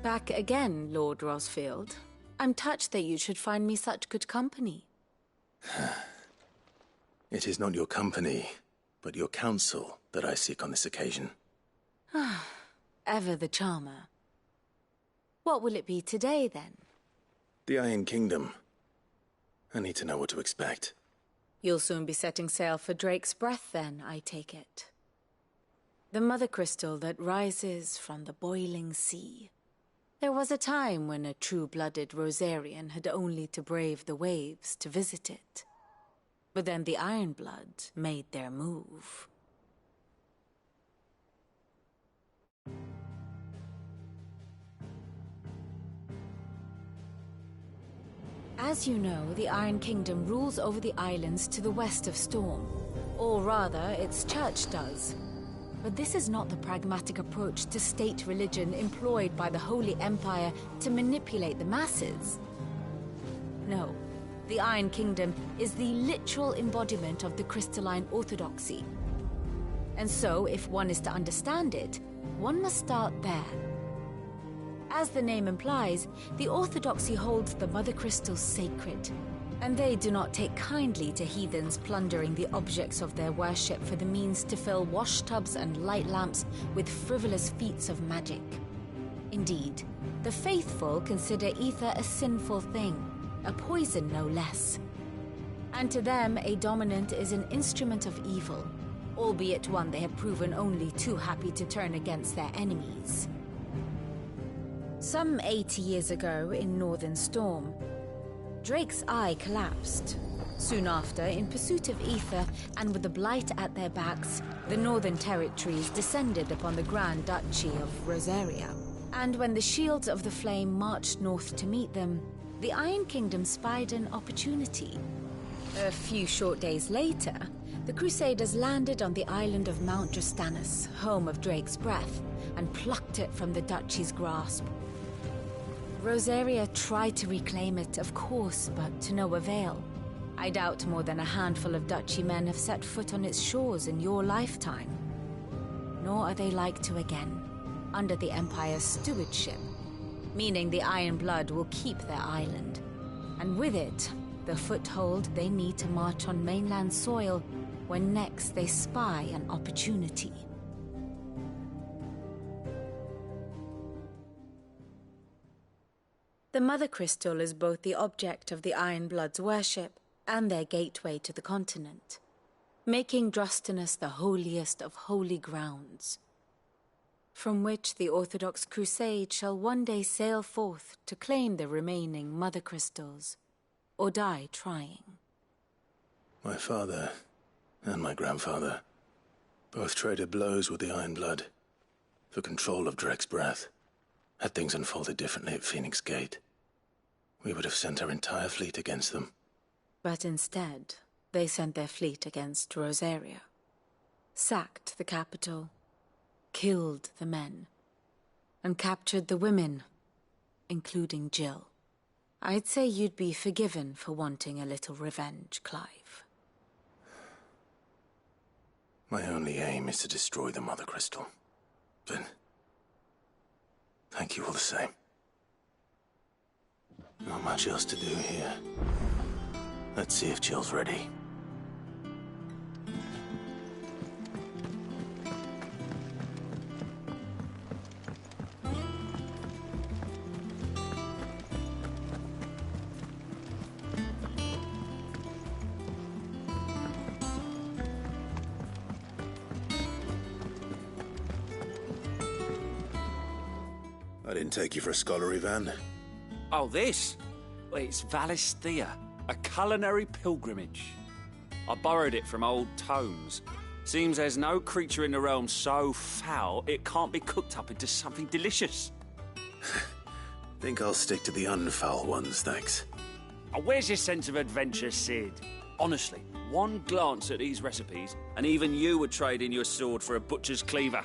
Back again, Lord Rosfield. I'm touched that you should find me such good company. It is not your company, but your counsel that I seek on this occasion. Ever the charmer. What will it be today, then? The Iron Kingdom. I need to know what to expect. You'll soon be setting sail for Drake's Breath, then, I take it. The mother crystal that rises from the boiling sea. There was a time when a true-blooded Rosarian had only to brave the waves to visit it. But then the Ironblood made their move. As you know, the Iron Kingdom rules over the islands to the west of Storm. Or rather, its church does. But this is not the pragmatic approach to state religion employed by the Holy Empire to manipulate the masses. No, the Iron Kingdom is the literal embodiment of the crystalline orthodoxy. And so, if one is to understand it, one must start there. As the name implies, the orthodoxy holds the mother crystals sacred, and they do not take kindly to heathens plundering the objects of their worship for the means to fill washtubs and light lamps with frivolous feats of magic. Indeed, the faithful consider ether a sinful thing, a poison no less. And to them, a dominant is an instrument of evil, albeit one they have proven only too happy to turn against their enemies. Some 80 years ago in Northern Storm, Drake's eye collapsed. Soon after, in pursuit of ether and with the Blight at their backs, the Northern Territories descended upon the Grand Duchy of Rosaria. And when the Shields of the Flame marched north to meet them, the Iron Kingdom spied an opportunity. A few short days later, the Crusaders landed on the island of Mount Justanus, home of Drake's Breath, and plucked it from the Duchy's grasp. Rosaria tried to reclaim it, of course, but to no avail. I doubt more than a handful of Duchy men have set foot on its shores in your lifetime. Nor are they like to again, under the Empire's stewardship, meaning the Iron Blood will keep their island, and with it, the foothold they need to march on mainland soil when next they spy an opportunity. The Mother Crystal is both the object of the Iron Blood's worship and their gateway to the continent, making Drustanus the holiest of holy grounds, from which the Orthodox Crusade shall one day sail forth to claim the remaining Mother Crystals, or die trying. My father and my grandfather both traded blows with the Iron Blood for control of Drake's Breath. Had things unfolded differently at Phoenix Gate, we would have sent our entire fleet against them. But instead, they sent their fleet against Rosaria, sacked the capital, killed the men, and captured the women, including Jill. I'd say you'd be forgiven for wanting a little revenge, Clive. My only aim is to destroy the Mother Crystal. But thank you all the same. Not much else to do here. Let's see if Jill's ready. I didn't take you for a scholarly van. Oh, this? Well, it's Valisthea, a culinary pilgrimage. I borrowed it from old tomes. Seems there's no creature in the realm so foul it can't be cooked up into something delicious. Think I'll stick to the unfoul ones, thanks. Oh, where's your sense of adventure, Sid? Honestly, one glance at these recipes, and even you would trade in your sword for a butcher's cleaver.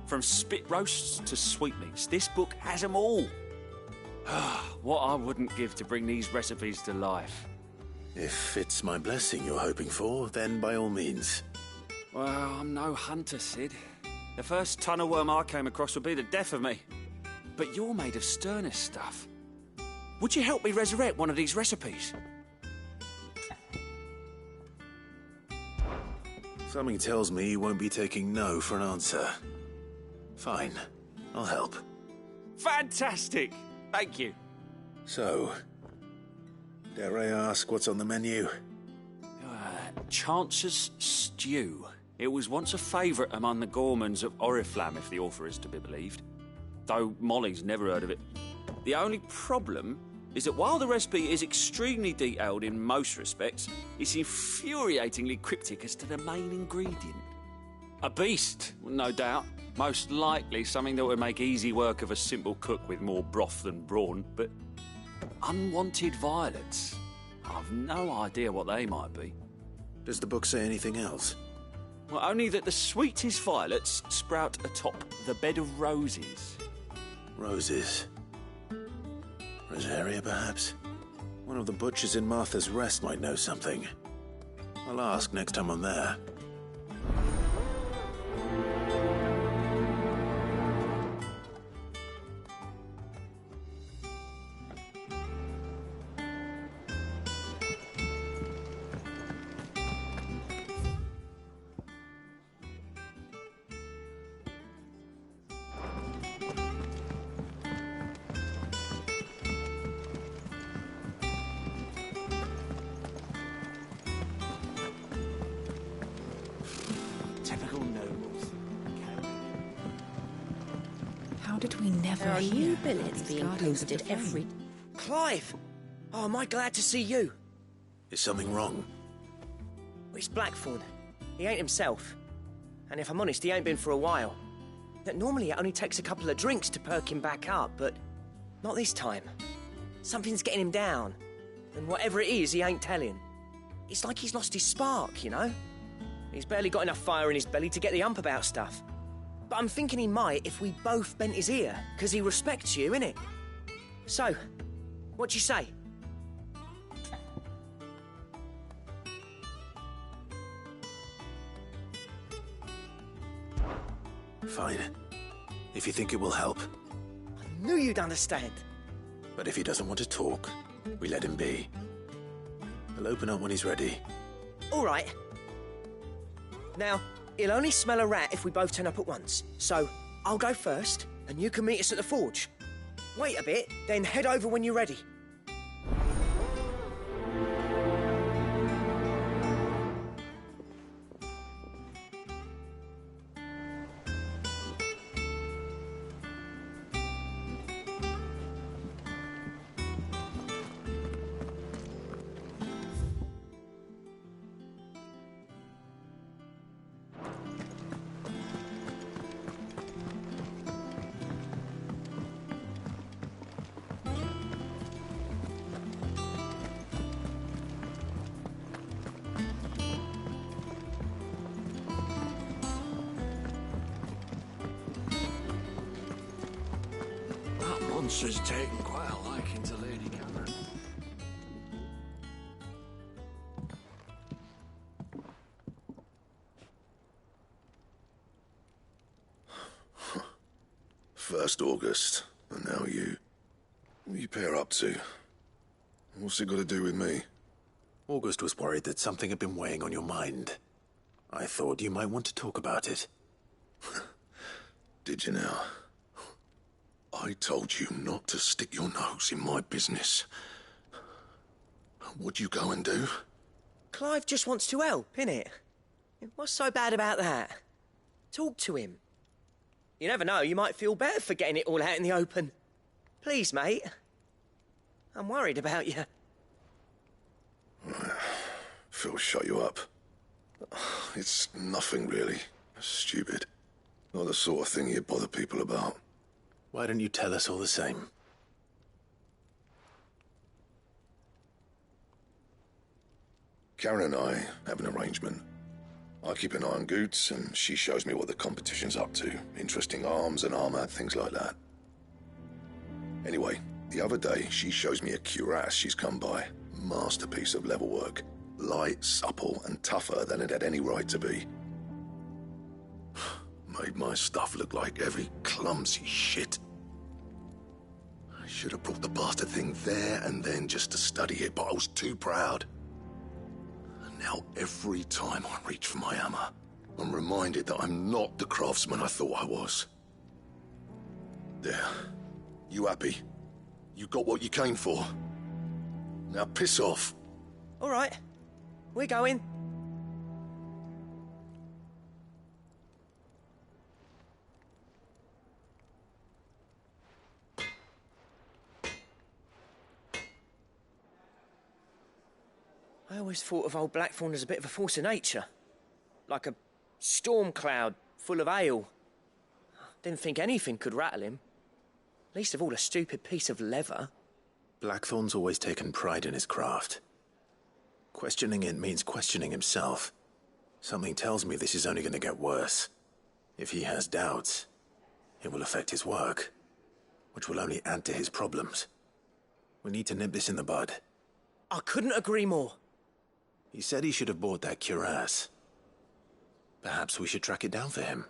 From spit roasts to sweetmeats, this book has them all. What I wouldn't give to bring these recipes to life. If it's my blessing you're hoping for, then by all means. Well, I'm no hunter, Sid. The first tunnel worm I came across would be the death of me. but you're made of sterner stuff. Would you help me resurrect one of these recipes? Something tells me you won't be taking no for an answer. Fine, I'll help. Fantastic! Thank you. So, dare I ask what's on the menu? Chance's Stew. It was once a favourite among the gourmands of Oriflamme, if the author is to be believed. Though Molly's never heard of it. The only problem is that while the recipe is extremely detailed in most respects, it's infuriatingly cryptic as to the main ingredient. A beast, no doubt. Most likely something that would make easy work of a simple cook with more broth than brawn, but unwanted violets. I've no idea what they might be. Does the book say anything else? Well, only that the sweetest violets sprout atop the bed of roses. Roses. Rosaria, perhaps? One of the butchers in Martha's Rest might know something. I'll ask next time I'm there. How did we never There are hear new about billets these being Guardians of posted the Flame? every... Clive! Oh, am I glad to see you? Is something wrong? It's Blackthorn. He ain't himself. And if I'm honest, he ain't been for a while. Normally it only takes a couple of drinks to perk him back up, but not this time. Something's getting him down. And whatever it is, he ain't telling. It's like he's lost his spark, you know? He's barely got enough fire in his belly to get the ump about stuff. But I'm thinking he might if we both bent his ear, because he respects you, innit? So, what you say? Fine. If you think it will help. I knew you'd understand. But if he doesn't want to talk, we let him be. He'll open up when he's ready. All right. Now, he'll only smell a rat if we both turn up at once. So, I'll go first, and you can meet us at the forge. Wait a bit, then head over when you're ready. Monster's taken quite a liking to Lady Cameron. First August, and now you. What are you pair up to? What's it got to do with me? August was worried that something had been weighing on your mind. I thought you might want to talk about it. Did you now? I told you not to stick your nose in my business. What'd you go and do? Clive just wants to help, innit? What's so bad about that? Talk to him. You never know, you might feel better for getting it all out in the open. Please, mate. I'm worried about you. Phil shut you up. It's nothing, really. Stupid. Not the sort of thing you bother people about. Why don't you tell us all the same? Karen and I have an arrangement. I keep an eye on Goots, and she shows me what the competition's up to. Interesting arms and armor, things like that. Anyway, the other day, she shows me a cuirass she's come by. Masterpiece of level work. Light, supple, and tougher than it had any right to be. Made my stuff look like heavy, clumsy shit. Should have brought the bastard thing there and then just to study it, but I was too proud. And now every time I reach for my hammer, I'm reminded that I'm not the craftsman I thought I was. There. You happy? You got what you came for. Now piss off. All right. We're going. I always thought of old Blackthorn as a bit of a force of nature. Like a storm cloud full of ale. Didn't think anything could rattle him. Least of all a stupid piece of leather. Blackthorn's always taken pride in his craft. Questioning it means questioning himself. Something tells me this is only going to get worse. If he has doubts, it will affect his work, which will only add to his problems. We need to nip this in the bud. I couldn't agree more. He said he should have bought that cuirass. Perhaps we should track it down for him.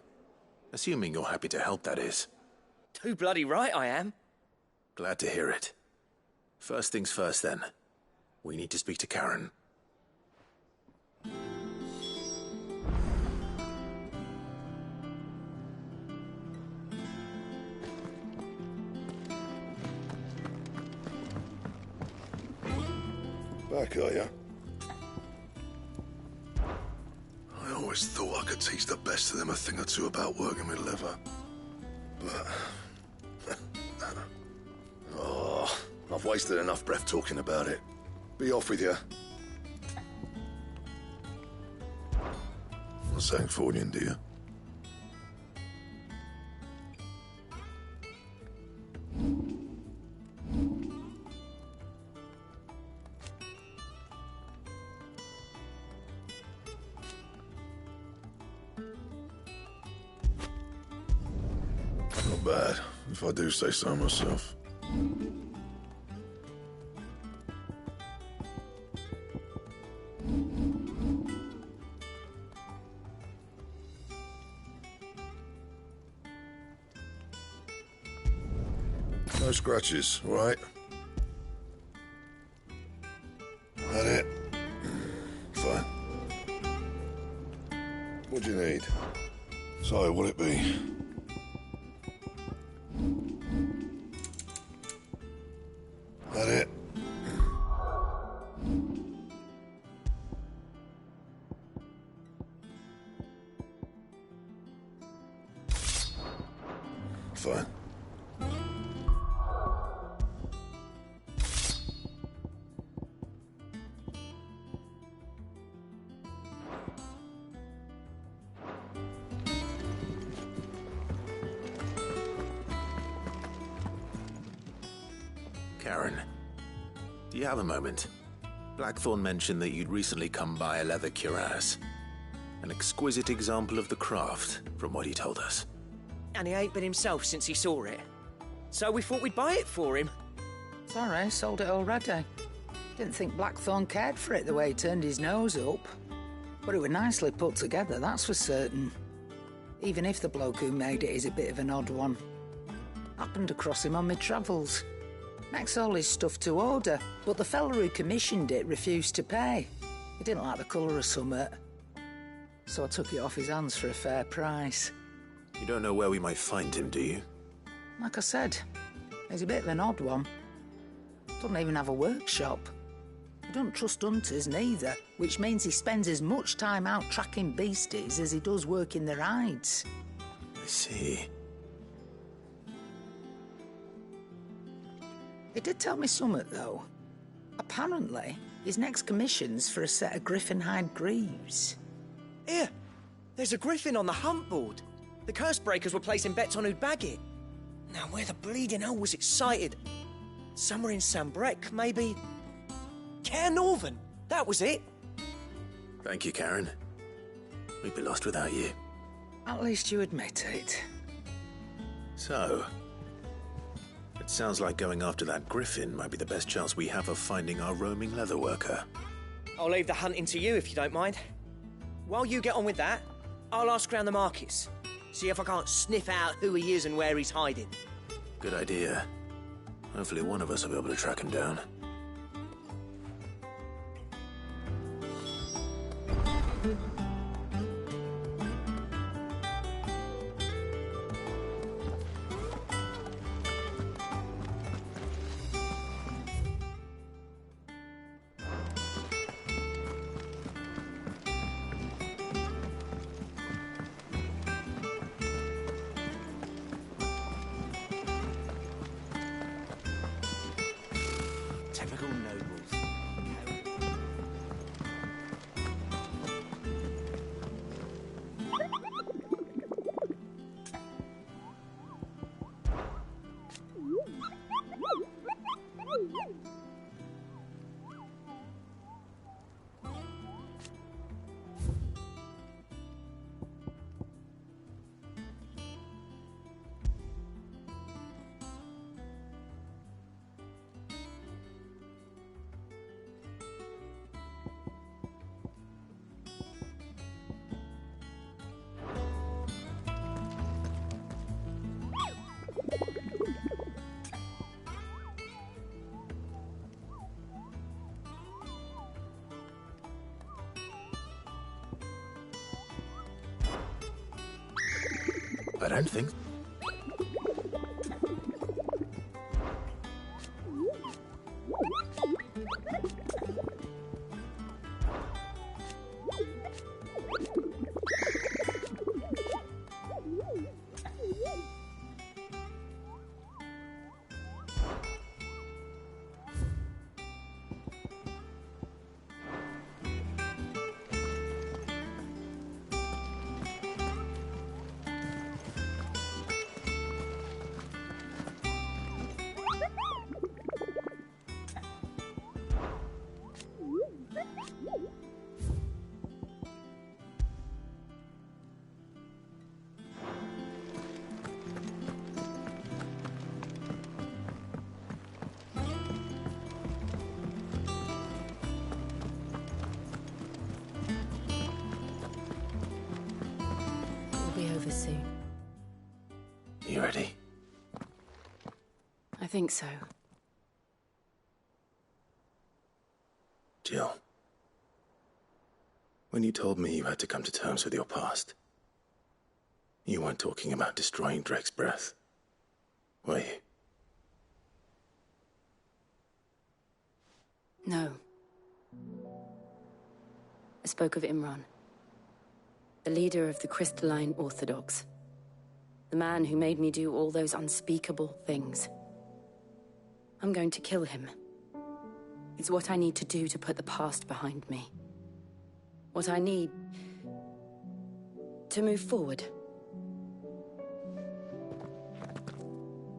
Assuming you're happy to help, that is. Too bloody right I am. Glad to hear it. First things first, then. We need to speak to Karen. Back, are ya? I always thought I could teach the best of them a thing or two about working with leather. But... oh, I've wasted enough breath talking about it. Be off with you. Not saying Fordian, do you? Not bad, if I do say so myself. No scratches, all right? That it? Fine. What do you need? So, what'll it be? That it? Fine. Karen, do you have a moment? Blackthorn mentioned that you'd recently come by a leather cuirass. An exquisite example of the craft, from what he told us. And he ain't been himself since he saw it. So we thought we'd buy it for him. Sorry, sold it already. Didn't think Blackthorn cared for it the way he turned his nose up. But it was nicely put together, that's for certain. Even if the bloke who made it is a bit of an odd one. Happened across him on my travels. Makes all his stuff to order, but the fella who commissioned it refused to pay. He didn't like the colour of summit. So I took it off his hands for a fair price. You don't know where we might find him, do you? Like I said, he's a bit of an odd one. Doesn't even have a workshop. He don't trust hunters neither, which means he spends as much time out tracking beasties as he does working their hides. I see. He did tell me something, though. Apparently, his next commission's for a set of griffin hide greaves. Here, there's a griffin on the hunt board. The curse breakers were placing bets on who'd bag it. Now, where the bleeding hell was it sighted? Somewhere in Sambrec, maybe? Care Northern, that was it. Thank you, Karen. We'd be lost without you. At least you admit it. So, it sounds like going after that griffin might be the best chance we have of finding our roaming leatherworker. I'll leave the hunting to you if you don't mind. While you get on with that, I'll ask around the markets. See if I can't sniff out who he is and where he's hiding. Good idea. Hopefully one of us will be able to track him down. Typical nobles. I don't think... It'll be over soon. You ready? I think so. Jill. When you told me you had to come to terms with your past, you weren't talking about destroying Drake's breath, were you? No. I spoke of Imran, the leader of the Crystalline Orthodox. The man who made me do all those unspeakable things. I'm going to kill him. It's what I need to do to put the past behind me. What I need to move forward.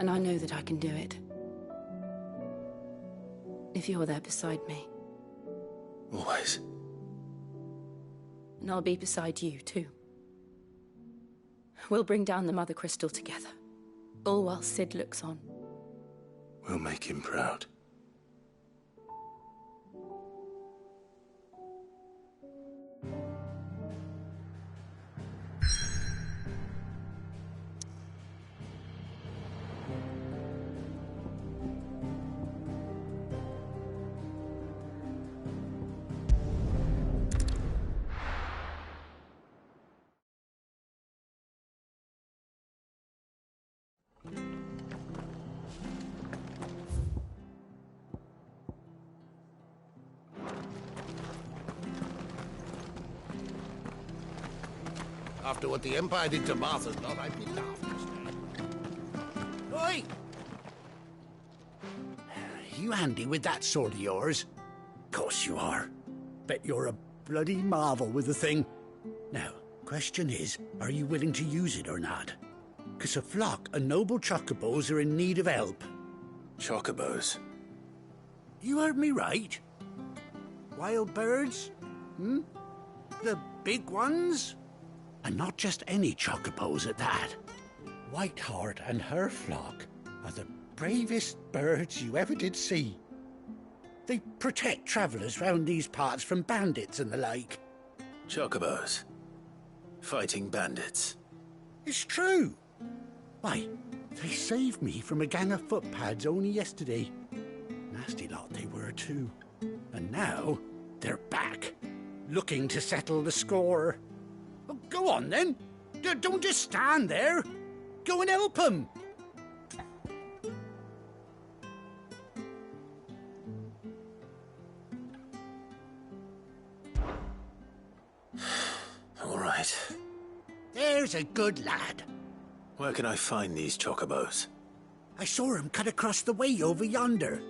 And I know that I can do it. If you're there beside me. Always. And I'll be beside you, too. We'll bring down the Mother Crystal together. All while Sid looks on. We'll make him proud. After what the Empire did to Martha's lot, I'd be daft to stay. Oi! You handy with that sword of yours? Course you are. Bet you're a bloody marvel with the thing. Now, question is, are you willing to use it or not? 'Cause a flock of noble chocobos are in need of help. Chocobos? You heard me right. Wild birds? The big ones? And not just any chocobos at that. Whiteheart and her flock are the bravest birds you ever did see. They protect travellers round these parts from bandits and the like. Chocobos. Fighting bandits. It's true. Why, They saved me from a gang of footpads only yesterday. Nasty lot they were too. And now they're back, looking to settle the score. Oh, go on then. Don't just stand there. Go and help them. All right. There's a good lad. Where can I find these chocobos? I saw him cut across the way over yonder.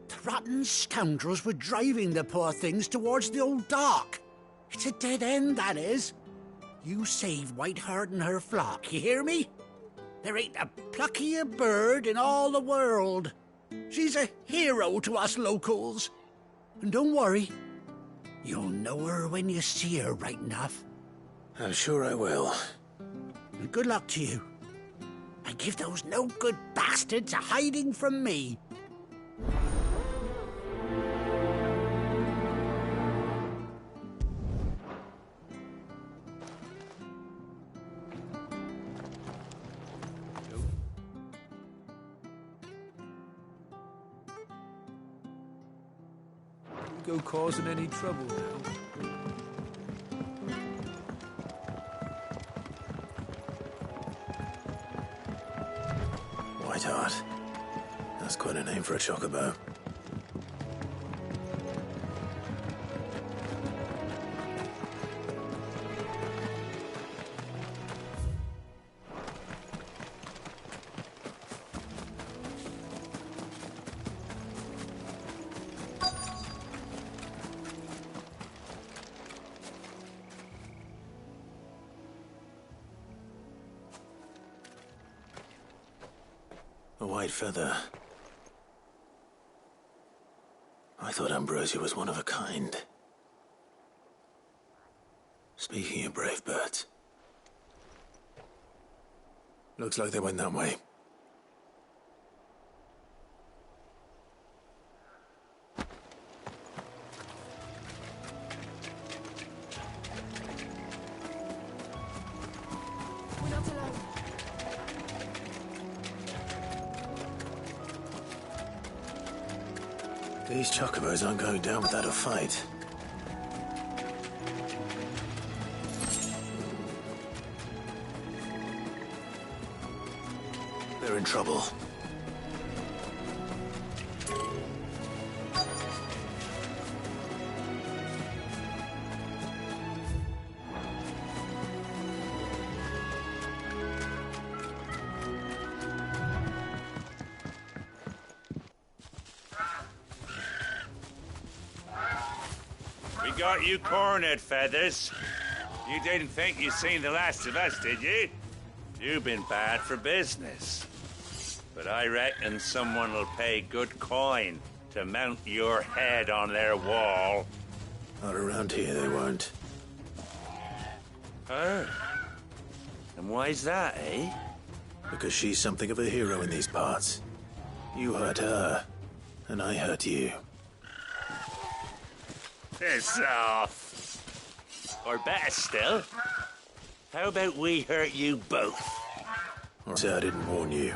The rotten scoundrels were driving the poor things towards the old dock. It's a dead end, that is. You save Whiteheart and her flock, you hear me? There ain't a pluckier bird in all the world. She's a hero to us locals. And don't worry, you'll know her when you see her right enough. I'm sure I will. And good luck to you. I give those no-good bastards a hiding from me. Go causing any trouble now? Whiteheart. That's quite a name for a chocobo. A white feather. I thought Ambrosia was one of a kind. Speaking of brave birds. Looks like they went that way. We're not alone. These chocobos aren't going down without a fight. They're in trouble. We got you cornered, Feathers. You didn't think you'd seen the last of us, did you? You've been bad for business. But I reckon someone will pay good coin to mount your head on their wall. Not around here, they won't. Her? And why's that, eh? Because she's something of a hero in these parts. You hurt her, and I hurt you. Piss off. Or better still, how about we hurt you both? Or say I didn't warn you.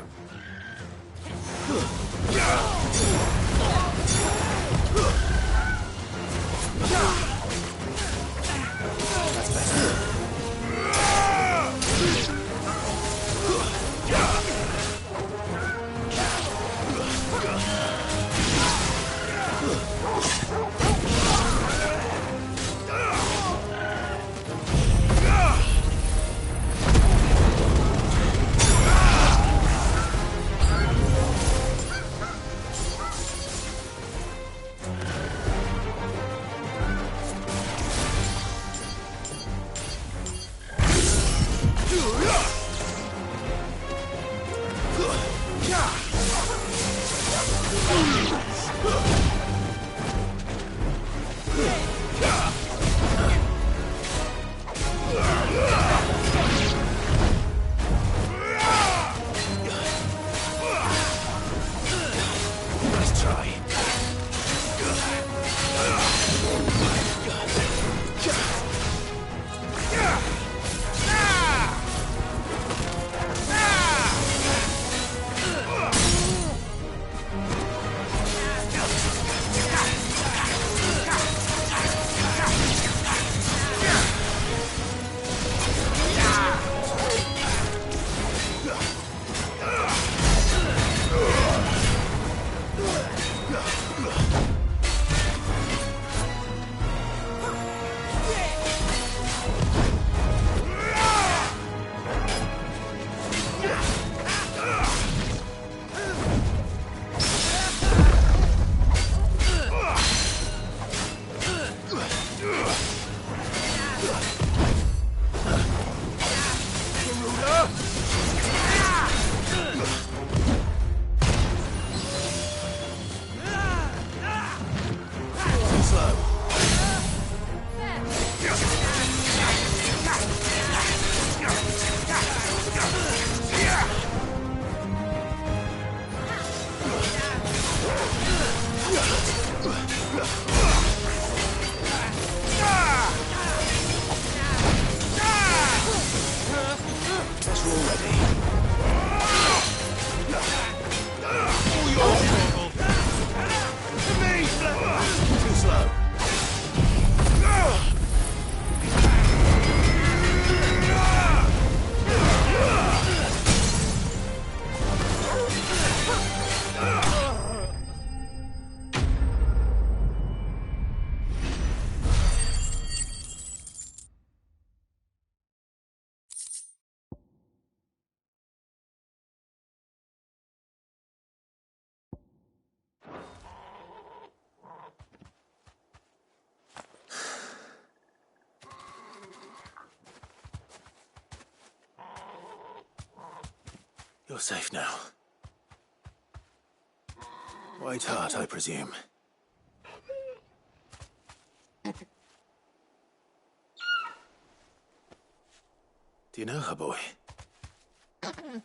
You're safe now. White Hart, I presume. Do you know her, boy? That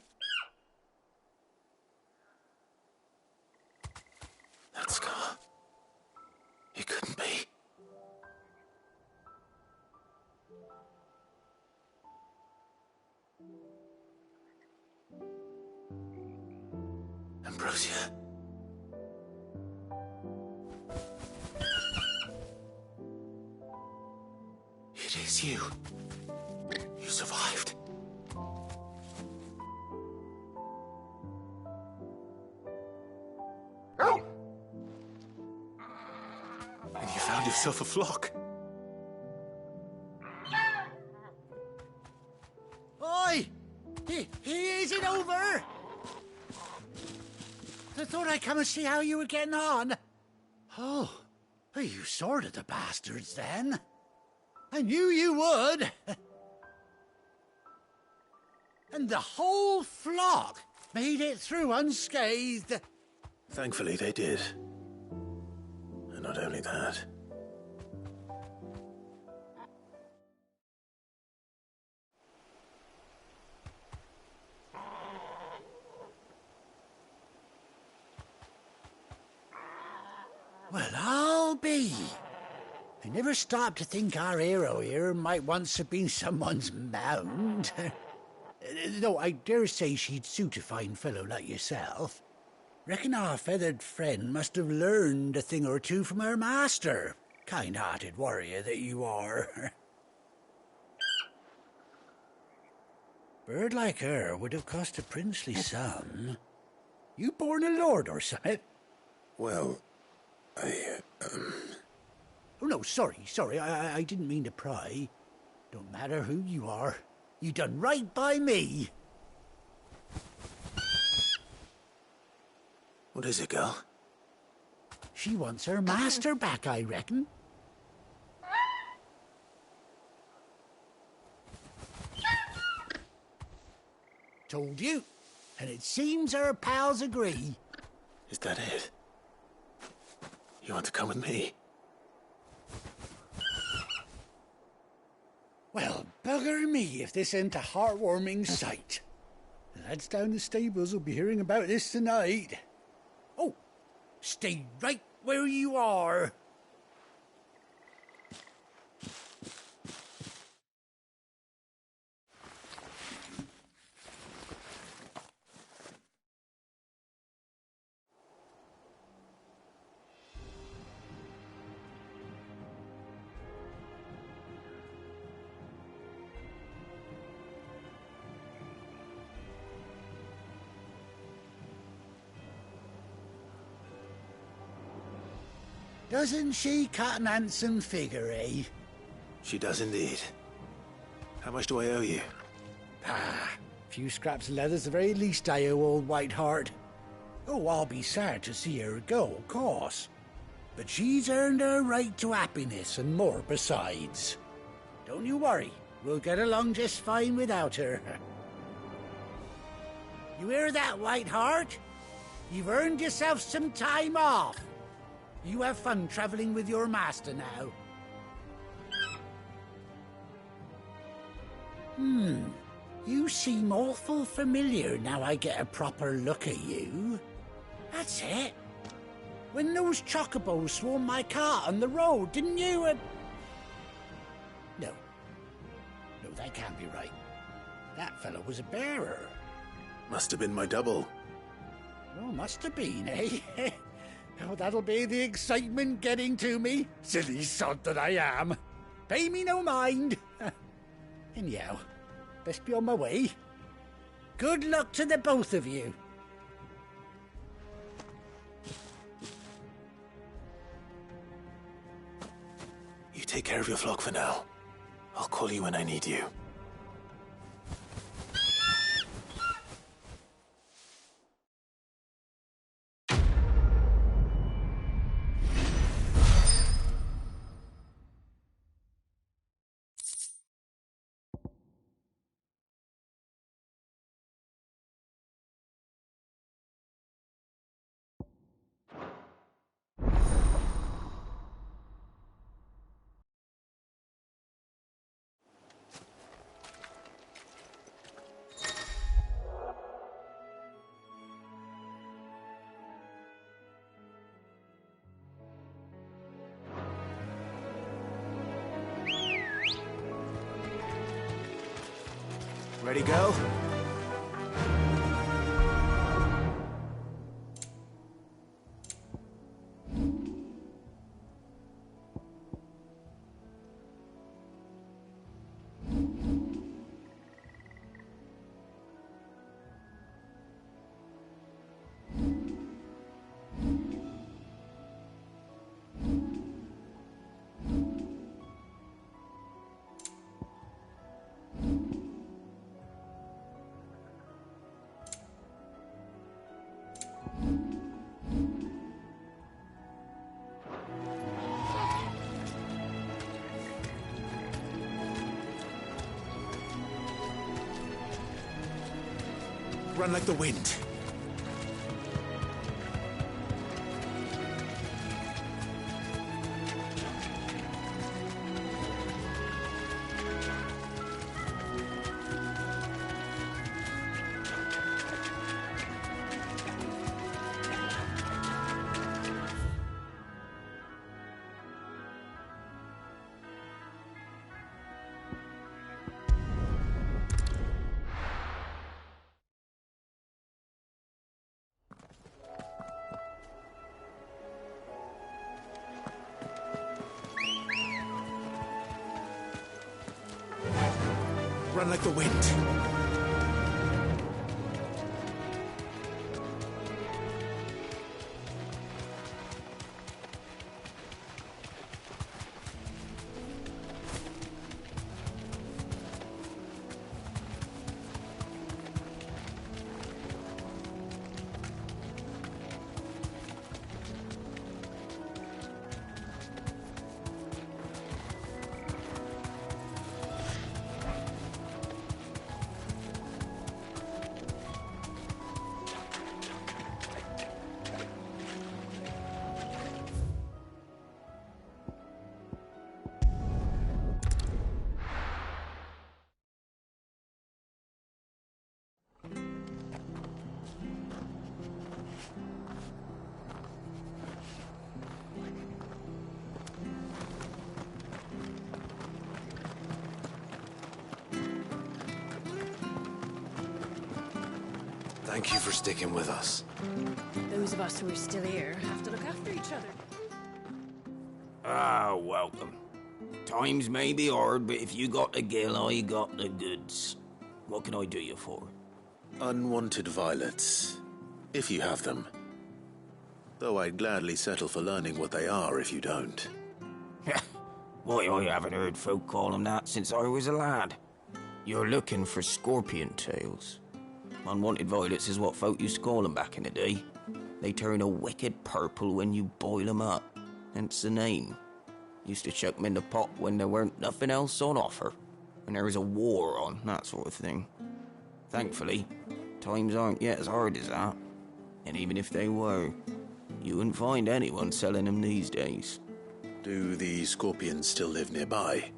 scar. It couldn't be. Ambrosia. It is you. You survived. And you found yourself a flock. Oi! He isn't over! I thought I'd come and see how you were getting on. Oh, you sorted the bastards then. I knew you would. And the whole flock made it through unscathed. Thankfully, they did. And not only that. Well, I'll be. I never stopped to think our hero here might once have been someone's mount. Though I dare say she'd suit a fine fellow like yourself. Reckon our feathered friend must have learned a thing or two from her master. Kind-hearted warrior that you are. Bird like her would have cost a princely sum. You born a lord or something? Well, Oh, no, sorry. I didn't mean to pry. Don't matter who you are. You done right by me. What is it, girl? She wants her master back, I reckon. Told you. And it seems her pals agree. Is that it? You want to come with me? Well, bugger me if this ain't a heartwarming sight. The lads down the stables will be hearing about this tonight. Oh, stay right where you are. Doesn't she cut an handsome figure, eh? She does indeed. How much do I owe you? A few scraps of leather's the very least I owe old Whiteheart. Oh, I'll be sad to see her go, of course. But she's earned her right to happiness and more besides. Don't you worry. We'll get along just fine without her. You hear that, Whiteheart? You've earned yourself some time off. You have fun traveling with your master now. You seem awful familiar now I get a proper look at you. That's it. When those chocobos swarmed my cart on the road, didn't you? No. No, that can't be right. That fellow was a bearer. Must have been my double. Oh, must have been, eh? Oh, that'll be the excitement getting to me. Silly sod that I am. Pay me no mind. Anyhow, best be on my way. Good luck to the both of you. You take care of your flock for now. I'll call you when I need you. Ready, go? Run like the wind. Run like the wind. Thank you for sticking with us. Those of us who are still here have to look after each other. Ah, welcome. Times may be hard, but if you got the gill, I got the goods. What can I do you for? Unwanted violets, if you have them. Though I'd gladly settle for learning what they are if you don't. Why, I haven't heard folk call them that since I was a lad. You're looking for scorpion tails. Unwanted violets is what folk used to call them back in the day. They turn a wicked purple when you boil them up, hence the name. Used to chuck 'em in the pot when there weren't nothing else on offer. When there was a war on, that sort of thing. Thankfully, times aren't yet as hard as that. And even if they were, you wouldn't find anyone selling them these days. Do the scorpions still live nearby?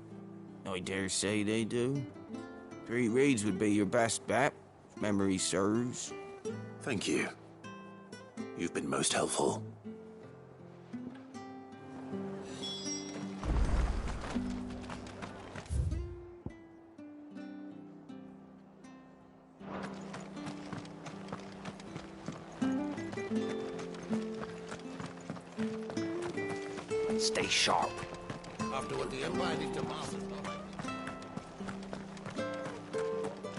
I dare say they do. 3 reeds would be your best bet, if memory serves. Thank you. You've been most helpful. Stay sharp. After what the Empire did to Masters.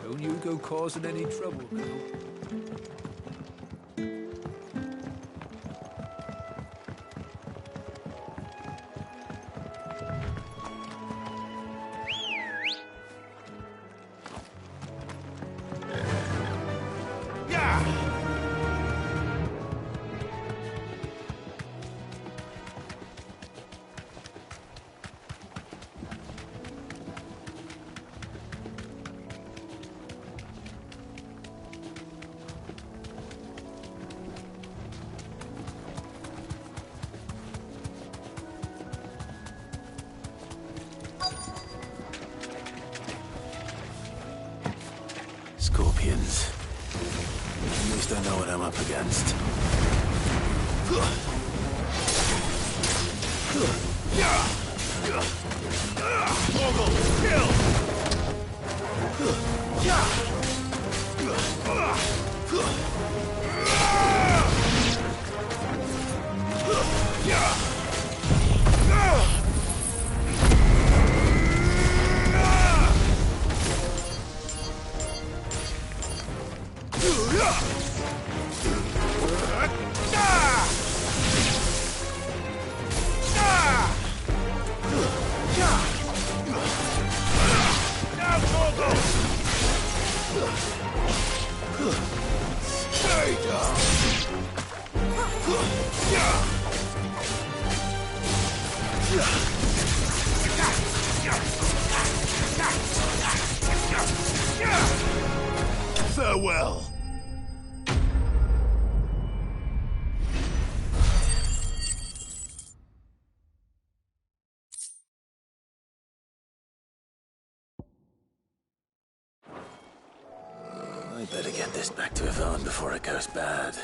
Don't you go causing any trouble now. Scorpions. At least I know what I'm up against. Farewell. I better get this back to Yvonne before it goes bad.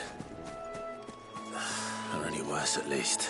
Or any worse, at least.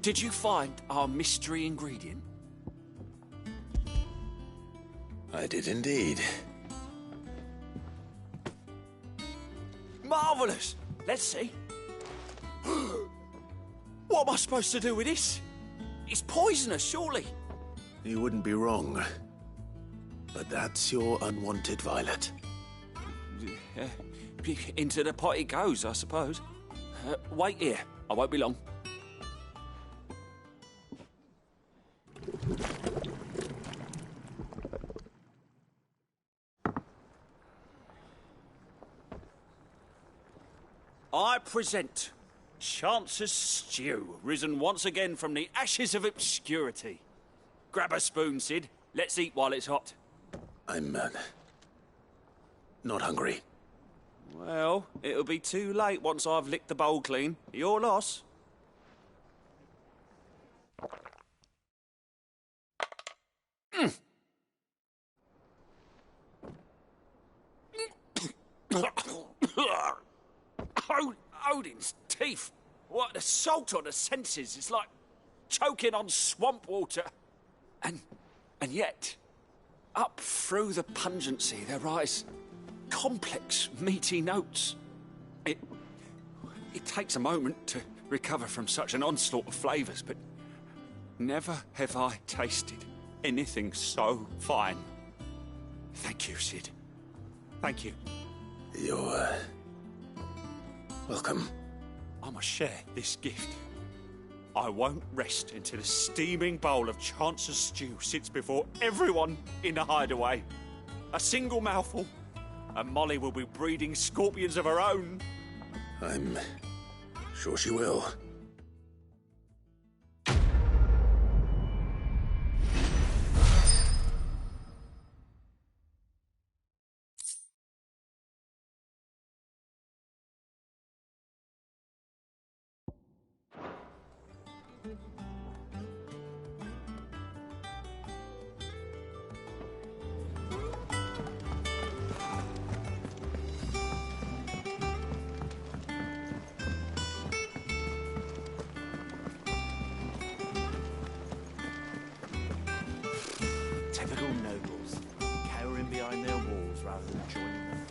Did you find our mystery ingredient? I did indeed. Marvellous! Let's see. What am I supposed to do with this? It's poisonous, surely. You wouldn't be wrong. But that's your unwanted violet. Into the pot it goes, I suppose. Wait here. I won't be long. I present Chance's Stew, risen once again from the ashes of obscurity. Grab a spoon, Sid. Let's eat while it's hot. I'm, not hungry. Well, it'll be too late once I've licked the bowl clean. Your loss. Odin's teeth. What an assault on the senses. It's like choking on swamp water. And yet, up through the pungency there rise complex, meaty notes. It takes a moment to recover from such an onslaught of flavours, but never have I tasted anything so fine. Thank you, Sid. Thank you. You're, welcome. I must share this gift. I won't rest until a steaming bowl of Chance's stew sits before everyone in the hideaway. A single mouthful, and Molly will be breeding scorpions of her own. I'm sure she will. Typical nobles, cowering behind their walls rather than joining them.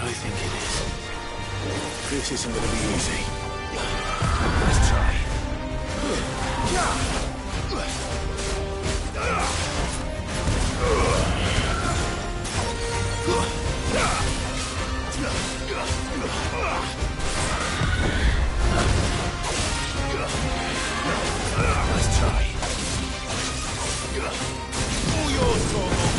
I think it is. This isn't gonna be easy. Let's try. Let's try. All yours, Torgal.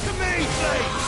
To me, please!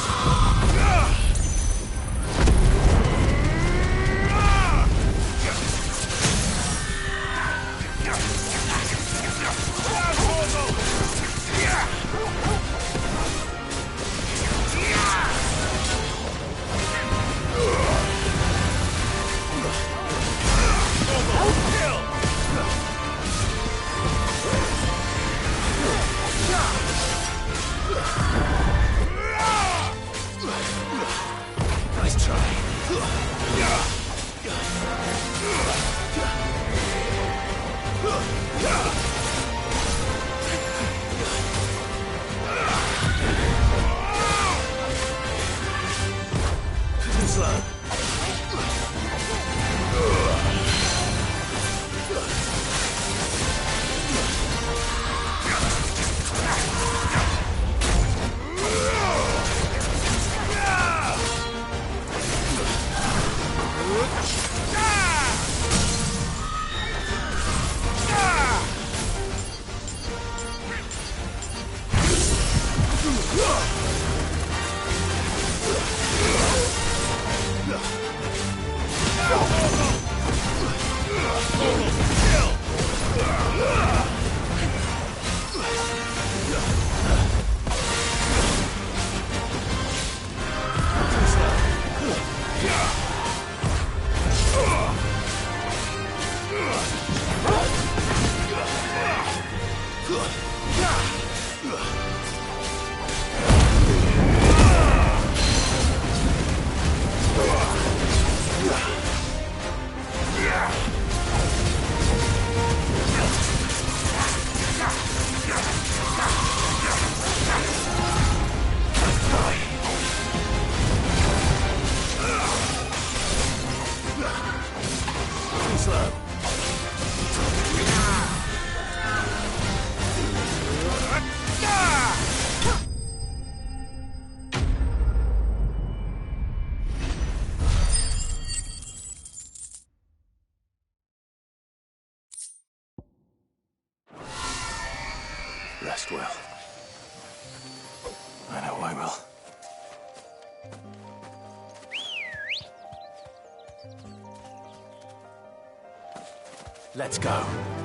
Nice try. Too slow. Rest well. I know I will. Let's go.